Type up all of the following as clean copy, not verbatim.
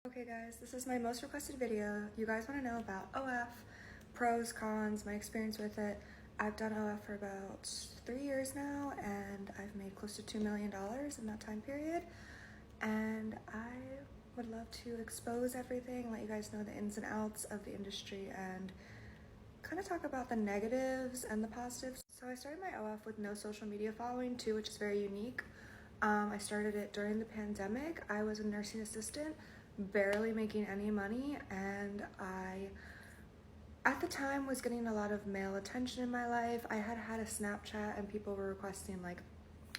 Okay guys, this is my most requested video. You guys want to know about OF, pros, cons, my experience with it. I've done OF for about 3 years now and I've made close to $2 million in that time period. And I would love to expose everything, let you guys know the ins and outs of the industry and kind of talk about the negatives and the positives. So I started my OF with no social media following too, which is very unique. I started it during the pandemic. I was a nursing assistant, barely making any money, and I at the time was getting a lot of male attention in my life. I had a Snapchat and people were requesting like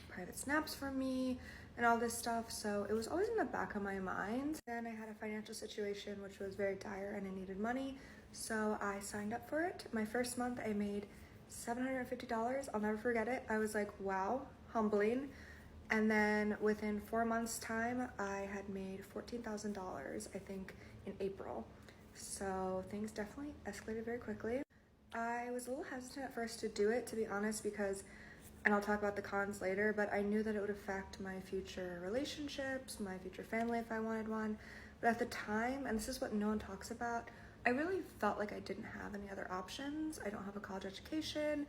private snaps from me and all this stuff, so it was always in the back of my mind. Then I had a financial situation which was very dire and I needed money, so I signed up for it. My first month I made $750. I'll never forget it. I was like, wow, humbling. And then within 4 months time, I had made $14,000, I think in April. So things definitely escalated very quickly. I was a little hesitant at first to do it, to be honest, because, and I'll talk about the cons later, but I knew that it would affect my future relationships, my future family if I wanted one. But at the time, and this is what no one talks about, I really felt like I didn't have any other options. I don't have a college education.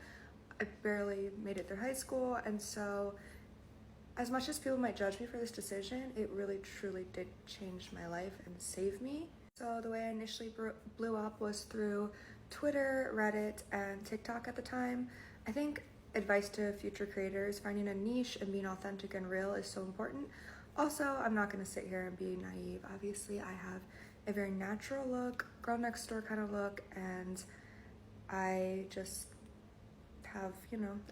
I barely made it through high school, and so as much as people might judge me for this decision, it really truly did change my life and save me. So the way I initially blew up was through Twitter, Reddit, and TikTok at the time. I think advice to future creators, finding a niche and being authentic and real is so important. Also, I'm not going to sit here and be naive. Obviously, I have a very natural look, girl next door kind of look, and I just have,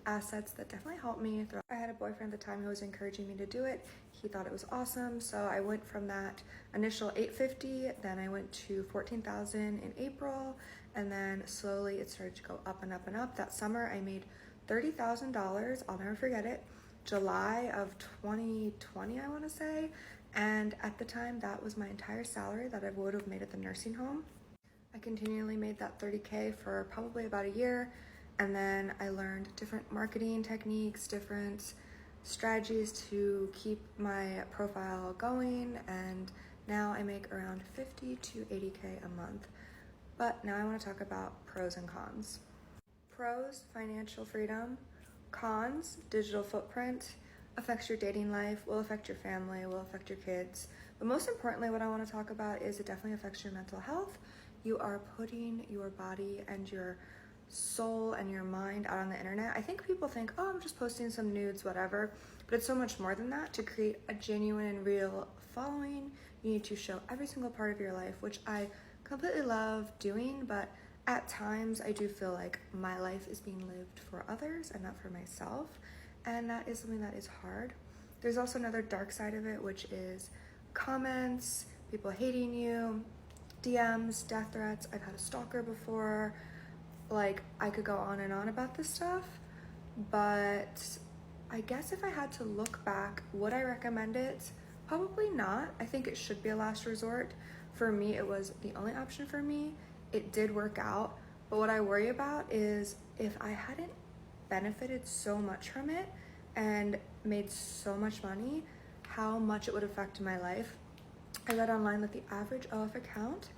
assets that definitely helped me through. I had a boyfriend at the time who was encouraging me to do it. He thought it was awesome, so I went from that initial $850, then I went to $14,000 in April, and then slowly it started to go up and up and up. That summer I made $30,000, I'll never forget it, July of 2020 I want to say, and at the time that was my entire salary that I would have made at the nursing home. I continually made that $30K for probably about a year. And then I learned different marketing techniques, different strategies to keep my profile going. And now I make around 50 to 80K a month. But now I want to talk about pros and cons. Pros, financial freedom. Cons, digital footprint. Affects your dating life, will affect your family, will affect your kids. But most importantly, what I want to talk about is it definitely affects your mental health. You are putting your body and your soul and your mind out on the internet. I think people think, oh, I'm just posting some nudes, whatever, but it's so much more than that. To create a genuine and real following, you need to show every single part of your life, which I completely love doing, but at times I do feel like my life is being lived for others and not for myself, and that is something that is hard. There's also another dark side of it, which is comments, people hating you, DMs, death threats. I've had a stalker before. Like, I could go on and on about this stuff, but I guess if I had to look back, would I recommend it? Probably not. I think it should be a last resort. For me, it was the only option for me. It did work out, but what I worry about is if I hadn't benefited so much from it and made so much money, how much it would affect my life. I read online that the average OF account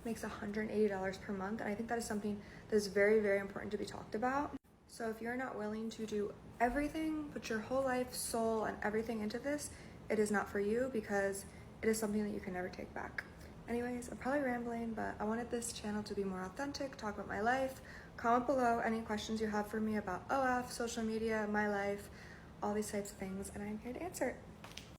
makes $180 per month, and I think that is something that is very, very important to be talked about. So if you're not willing to do everything, put your whole life, soul, and everything into this, it is not for you, because it is something that you can never take back. Anyways, I'm probably rambling, but I wanted this channel to be more authentic, talk about my life. Comment below any questions you have for me about OF, social media, my life, all these types of things, and I'm here to answer it.